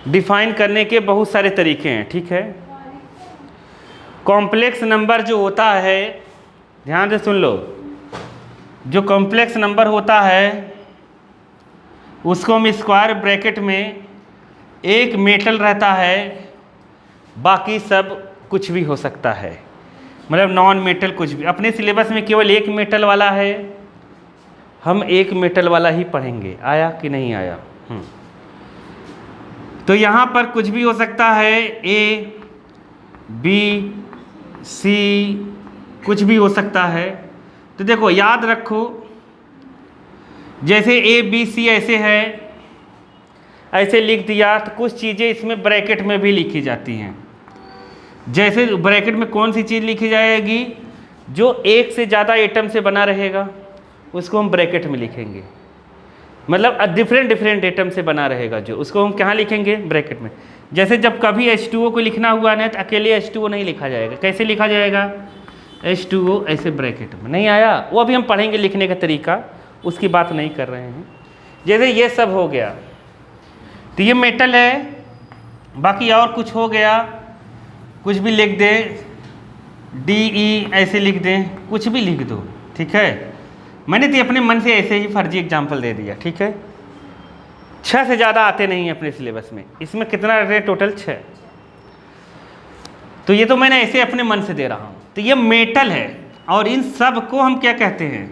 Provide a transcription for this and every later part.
Define करने के बहुत सारे तरीके हैं, ठीक है। कॉम्प्लेक्स नंबर जो होता है, ध्यान से सुन लो, जो कॉम्प्लेक्स नंबर होता है उसको हम स्क्वायर ब्रैकेट में एक मेटल रहता है, बाकी सब कुछ भी हो सकता है, मतलब नॉन मेटल कुछ भी। अपने सिलेबस में केवल एक मेटल वाला है, हम एक मेटल वाला ही पढ़ेंगे। आया कि नहीं आया? तो यहाँ पर कुछ भी हो सकता है, ए बी सी कुछ भी हो सकता है। तो देखो याद रखो, जैसे ए बी सी ऐसे है, ऐसे लिख दिया, तो कुछ चीज़ें इसमें ब्रैकेट में भी लिखी जाती हैं। जैसे ब्रैकेट में कौन सी चीज़ लिखी जाएगी? जो एक से ज़्यादा एटम से बना रहेगा उसको हम ब्रैकेट में लिखेंगे, मतलब डिफरेंट एटम से बना रहेगा जो, उसको हम कहाँ लिखेंगे? ब्रैकेट में। जैसे जब कभी H2O को लिखना हुआ ना, तो अकेले H2O नहीं लिखा जाएगा। कैसे लिखा जाएगा? H2O ऐसे ब्रैकेट में। नहीं आया? वो अभी हम पढ़ेंगे लिखने का तरीका, उसकी बात नहीं कर रहे हैं। जैसे ये सब हो गया, तो ये मेटल है। बाकी और कुछ हो गया, कुछ भी लिख दें, DE ऐसे लिख दें, कुछ भी लिख दो, ठीक है। मैंने तो अपने मन से ऐसे ही फर्जी एग्जाम्पल दे दिया, ठीक है। 6 से ज़्यादा आते नहीं हैं अपने सिलेबस में। इसमें कितना रहे? टोटल 6। तो ये तो मैंने ऐसे अपने मन से दे रहा हूँ। तो ये मेटल है, और इन सब को हम क्या कहते हैं?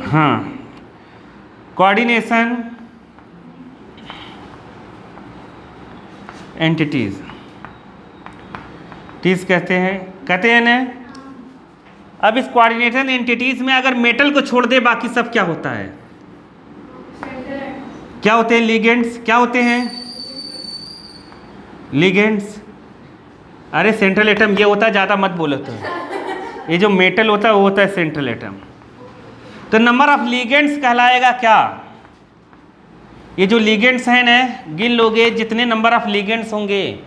हाँ, कोऑर्डिनेशन एंटिटीज कहते हैं ना। अब इस कोऑर्डिनेशन एंटिटीज में अगर मेटल को छोड़ दे, बाकी सब क्या होता है? क्या होते हैं? लिगेंड्स। क्या होते हैं? लिगेंड्स। अरे सेंट्रल एटम ये होता है, ज़्यादा मत बोलो। तो ये जो मेटल होता है वो होता है सेंट्रल एटम। तो नंबर ऑफ लिगेंड्स कहलाएगा क्या? ये जो लिगेंड्स हैं ना, गिन लोगे, जितने नंबर ऑफ लिगेंड्स होंगे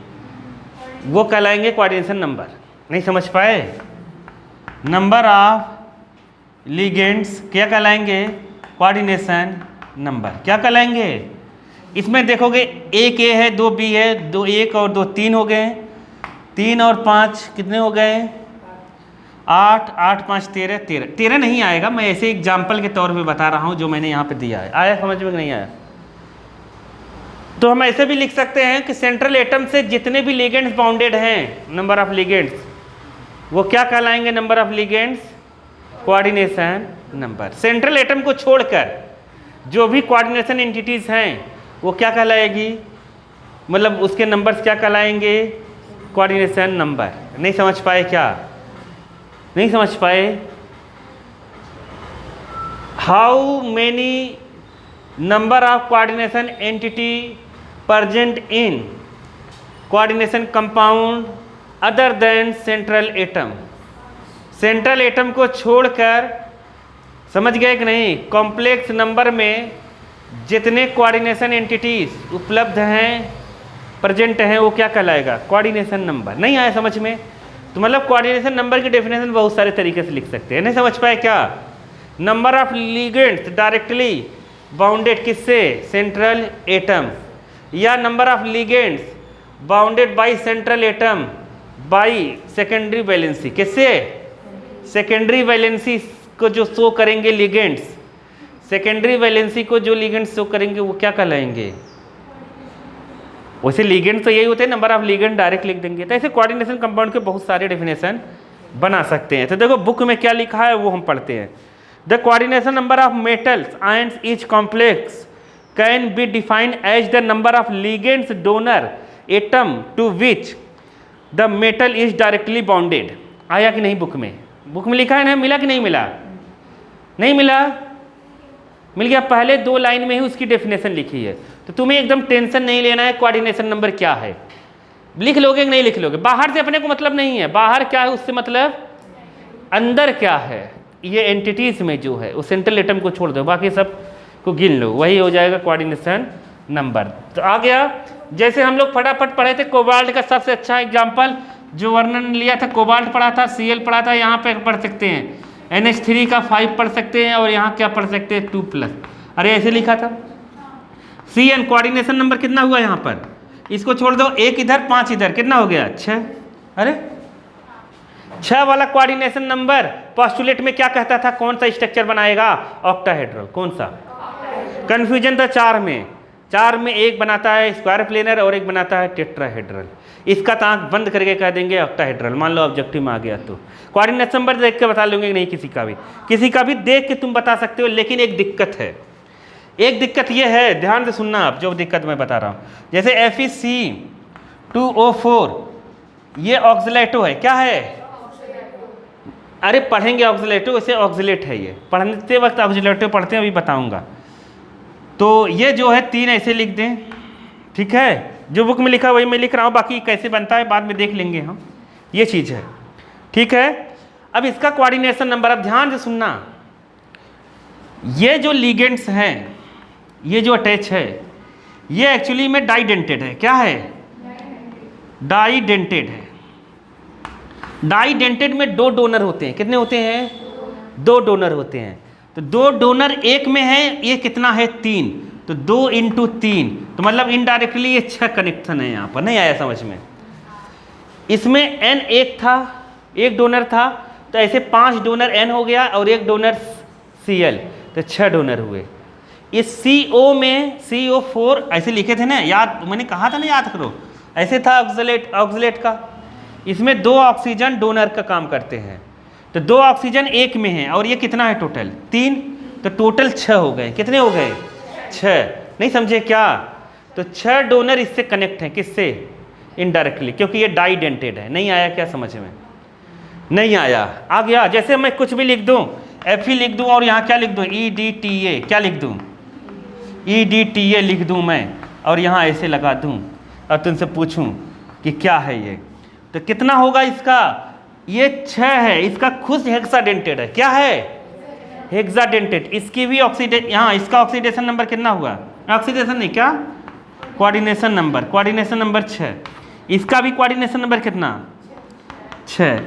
वो कहलाएंगे कोऑर्डिनेशन नंबर। नहीं समझ पाए? नंबर ऑफ लिगेंड्स क्या कहलाएंगे? Coordination number. क्या कहलाएंगे? इसमें देखोगे, एक ए है, 2 बी है, 2 1 और 2 3 हो गए। 3 और 5 कितने हो गए? 8 8 5 13 13 नहीं आएगा, मैं ऐसे एग्जाम्पल के तौर पे बता रहा हूँ जो मैंने यहाँ पे दिया है। आया समझ में? नहीं आया? तो हम ऐसे भी लिख सकते हैं कि सेंट्रल एटम से जितने भी लिगेंड्स बाउंडेड हैं, नंबर ऑफ लिगेंड्स, वो क्या कहलाएंगे? Number of ligands coordination number. Central atom को छोड़कर जो भी कोऑर्डिनेशन एंटिटीज हैं वो क्या कहलाएगी? मतलब उसके नंबर्स क्या कहलाएंगे? Coordination number. नहीं समझ पाए क्या? नहीं समझ पाए? How many number of coordination entity present in coordination compound other than central atom। Central atom को छोड़कर, समझ गए कि नहीं? कॉम्प्लेक्स नंबर में जितने कोऑर्डिनेशन एंटिटीज उपलब्ध हैं, प्रेजेंट हैं, वो क्या कहलाएगा? Coordination number. नहीं आया समझ में? तो मतलब कोऑर्डिनेशन नंबर की डेफिनेशन बहुत सारे तरीके से लिख सकते हैं। नहीं समझ पाए क्या? Number of ligands directly bounded किससे? Central atom. या number of ligands bounded by central atom by secondary valency. किससे? सेकेंडरी वैलेंसी को जो शो करेंगे लिगेंड्स, सेकेंडरी वैलेंसी को जो लिगेंड्स शो करेंगे वो क्या कहलाएंगे? वैसे लिगेंड्स तो यही होते हैं, नंबर ऑफ लिगेंड डायरेक्ट लिख देंगे। तो ऐसे कोऑर्डिनेशन कंपाउंड के बहुत सारे डेफिनेशन बना सकते हैं। तो देखो बुक में क्या लिखा है वो हम पढ़ते हैं। The coordination number of metals ions etch complex can be defined as the number of ligands donor atom to which the metal is directly bounded। आया कि नहीं? बुक में लिखा है ना? मिला कि नहीं मिला? नहीं मिला? मिल गया। पहले 2 लाइन में ही उसकी डेफिनेशन लिखी है, तो तुम्हें एकदम टेंशन नहीं लेना है कोऑर्डिनेशन नंबर क्या है। लिख लोगे कि नहीं लिख लोगे? बाहर से अपने को मतलब नहीं है, बाहर क्या है उससे मतलब अंदर क्या है। ये एंटिटीज में जो है वो सेंट्रल एटम को छोड़ दो, बाकी सब को गिन लो, वही हो जाएगा कोऑर्डिनेशन नंबर। तो आ गया। जैसे हम लोग फटाफट पढ़े थे, कोबाल्ट का सबसे अच्छा एग्जांपल जो वर्णन लिया था, कोबाल्ट पढ़ा था, Cl पढ़ा था। यहाँ पे पढ़ सकते हैं NH3 का 5 पढ़ सकते हैं, और यहाँ क्या पढ़ सकते हैं 2+। अरे ऐसे लिखा था CN कोऑर्डिनेशन नंबर कितना हुआ यहाँ पर, इसको छोड़ दो, 1 इधर 5 इधर, कितना हो गया 6। अरे 6 वाला कोऑर्डिनेशन नंबर पोस्टुलेट में क्या कहता था, कौन सा स्ट्रक्चर बनाएगा, ऑक्टाहेड्रल। कौन सा, कंफ्यूजन था 4 में, 4 में एक बनाता है स्क्वायर प्लेनर और एक बनाता है टेट्राहेड्रल। इसका तो आँख बंद करके कह देंगे ऑक्टाहेड्रल, मान लो ऑब्जेक्टिव में आ गया तो कोऑर्डिनेशन नंबर देख के बता लूँगे नहीं, किसी का भी देख के तुम बता सकते हो। लेकिन एक दिक्कत है, एक दिक्कत ये है, ध्यान से सुनना आप जो दिक्कत मैं बता रहा हूँ। जैसे FeC2O4 ये ऑक्सीलेटो है, क्या है, अरे पढ़ेंगे ऑक्सीलेटो, इसे ऑक्सीलेट है, ये पढ़ते वक्त ऑक्सीलेटो पढ़ते हैं, अभी बताऊंगा। तो ये जो है 3 ऐसे लिख दें, ठीक है, जो बुक में लिखा वही मैं लिख रहा हूँ, बाकी कैसे बनता है बाद में देख लेंगे हम, ये चीज़ है, ठीक है। अब इसका कोऑर्डिनेशन नंबर, अब ध्यान से सुनना, ये जो लिगेंड्स हैं, ये जो अटैच है, ये एक्चुअली में डाइडेंटेड है, क्या है, डाइडेंटेड है। डाइडेंटेड में 2 डोनर होते हैं, कितने होते हैं, 2 डोनर होते हैं। तो 2 डोनर एक में है, ये कितना है 3, तो 2 × 3, तो मतलब इनडायरेक्टली ये 6 कनेक्शन है यहाँ पर। नहीं आया समझ में, इसमें N एक था, एक डोनर था, तो ऐसे 5 डोनर N हो गया और 1 डोनर Cl, तो 6 डोनर हुए। इस CO में CO4 ऐसे लिखे थे ना, याद मैंने कहा था ना, याद करो, ऐसे था ऑक्सीलेट का। इसमें 2 ऑक्सीजन डोनर का काम करते हैं, तो 2 ऑक्सीजन एक में है, और ये कितना है टोटल 3, तो टोटल 6 हो गए। कितने हो गए 6, नहीं समझे क्या, तो 6 डोनर इससे कनेक्ट हैं, किससे, इनडायरेक्टली, क्योंकि ये डाइडेंटेड है। नहीं आया क्या समझ में, नहीं आया, आ गया। जैसे मैं कुछ भी लिख दूं, Fe लिख दूं और यहाँ क्या लिख दूं, EDTA, क्या लिख दूं, EDTA लिख दूं मैं, और यहाँ ऐसे लगा दूं और तुमसे पूछूं कि क्या है ये, तो कितना होगा इसका, ये 6 है, इसका खुद हेक्साडेंटेड है, क्या है, हेक्साडेंटेड। इसकी भी ऑक्सीडेशन, यहाँ इसका ऑक्सीडेशन नंबर कितना हुआ, ऑक्सीडेशन नहीं क्या, कोऑर्डिनेशन नंबर 6। इसका भी कोऑर्डिनेशन नंबर कितना, 6।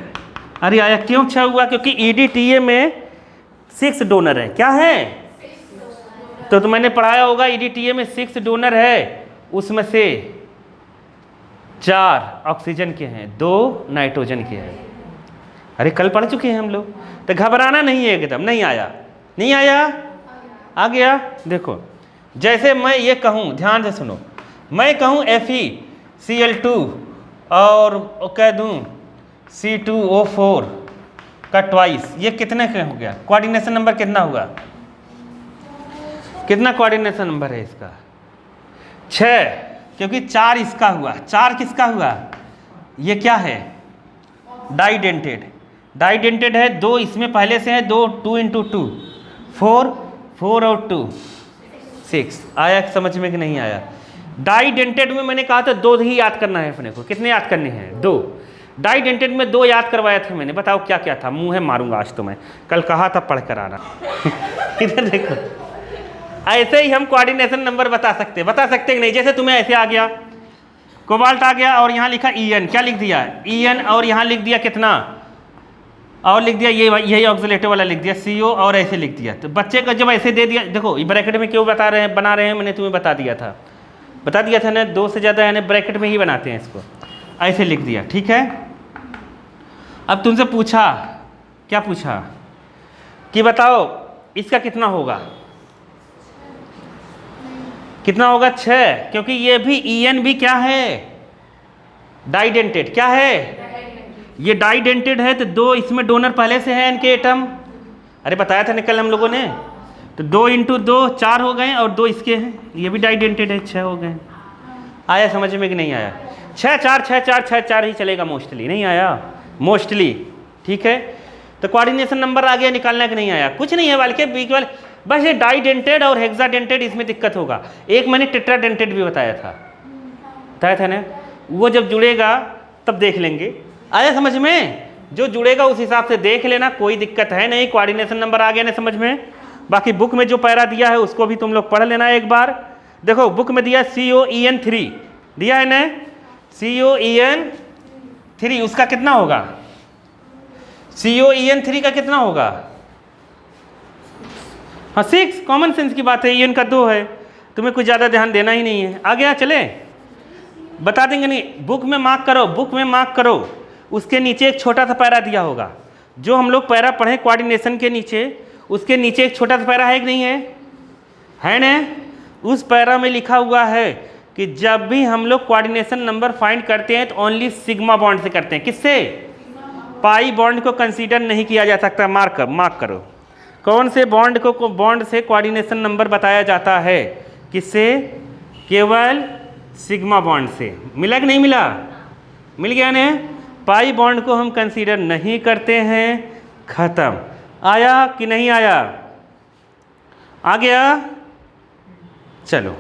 अरे आया क्यों 6 हुआ, क्योंकि EDTA में 6 डोनर है, क्या है, तो मैंने पढ़ाया होगा EDTA में 6 डोनर है, उसमें से 4 ऑक्सीजन के हैं, 2 नाइट्रोजन के हैं। अरे कल पढ़ चुके हैं हम लोग, तो घबराना नहीं है एकदम। नहीं आया, नहीं आया, आ गया। देखो जैसे मैं ये कहूँ, ध्यान से सुनो, मैं कहूँ FeCl2 और कह दूँ C2O4 का ट्वाइस, ये कितने का हो गया, कोऑर्डिनेशन नंबर कितना हुआ, कितना कोऑर्डिनेशन नंबर है इसका, 6, क्योंकि 4 इसका हुआ, 4 किसका हुआ, ये क्या है, डाइडेंटेड, डाइडेंटेड है। 2 इसमें पहले से है, 2 × 2 4, 4 और 2 6। आया समझ में कि नहीं आया। डाइडेंटेड में मैंने कहा था 2 ही याद करना है अपने को, कितने याद करने हैं, 2। डाइडेंटेड में 2 याद करवाया था मैंने, बताओ क्या क्या था, मुंह है मारूंगा आज तो मैं, कल कहा था पढ़ कर आना। इधर देखो, ऐसे ही हम कोऑर्डिनेशन नंबर बता सकते कि नहीं। जैसे तुम्हें ऐसे आ गया, कोबाल्ट आ गया और यहाँ लिखा EN, क्या लिख दिया EN, और यहाँ लिख दिया कितना, और लिख दिया ये, यही ऑक्सीलेटर वाला लिख दिया CO, और ऐसे लिख दिया। तो बच्चे को जब ऐसे दे दिया, देखो ये ब्रैकेट में क्यों बना रहे हैं, मैंने तुम्हें बता दिया था ना, 2 से ज़्यादा यानी ब्रैकेट में ही बनाते हैं इसको, ऐसे लिख दिया, ठीक है। अब तुमसे पूछा, क्या पूछा कि बताओ इसका कितना होगा, कितना होगा 6, क्योंकि ये भी EN भी क्या है, डाइडेंटेड, क्या है, ये डाइडेंटेड है, तो 2 इसमें डोनर पहले से है N के एटम, अरे बताया था निकल हम लोगों ने, तो 2 × 2 4 हो गए, और 2 इसके हैं, ये भी डाइडेंटेड है, 6 हो गए। आया समझ में कि नहीं आया, 6 4 6 4 6 4 ही चलेगा मोस्टली, नहीं आया मोस्टली, ठीक है। तो कोऑर्डिनेशन नंबर आ गया, निकालना कि नहीं आया, कुछ नहीं है बल्कि बस ये डाइडेंटेड और हेक्साडेंटेड, इसमें दिक्कत होगा। एक मैंने टेट्राडेंटेड भी बताया था ना, वो जब जुड़ेगा तब देख लेंगे। आया समझ में, जो जुड़ेगा उस हिसाब से देख लेना, कोई दिक्कत है नहीं। कोऑर्डिनेशन नंबर आ गया ना समझ में। बाकी बुक में जो पैरा दिया है उसको भी तुम लोग पढ़ लेना एक बार। देखो बुक में दिया COEN3 दिया है ना, COEN3, उसका कितना होगा, COEN3 का कितना होगा, हाँ 6, कॉमन सेंस की बात है, EN का 2 है, तुम्हें कुछ ज़्यादा ध्यान देना ही नहीं है। आ गया, चले बता देंगे नहीं, बुक में मार्क करो, बुक में मार्क करो। उसके नीचे एक छोटा सा पैरा दिया होगा, जो हम लोग पैरा पढ़े कोऑर्डिनेशन के नीचे, उसके नीचे एक छोटा सा पैरा है कि नहीं है ना? उस पैरा में लिखा हुआ है कि जब भी हम लोग कोऑर्डिनेशन नंबर फाइंड करते हैं तो ओनली सिग्मा बॉन्ड से करते हैं। किससे? पाई बॉन्ड को कंसीडर नहीं किया जा सकता। मार्क करो कौन से बॉन्ड को बॉन्ड से कोऑर्डिनेशन नंबर बताया जाता है? किससे? केवल सिग्मा बॉन्ड से। मिला कि नहीं मिला? मिल गया ना? पाई बॉन्ड को हम कंसीडर नहीं करते हैं। खत्म। आया कि नहीं आया? आ गया? चलो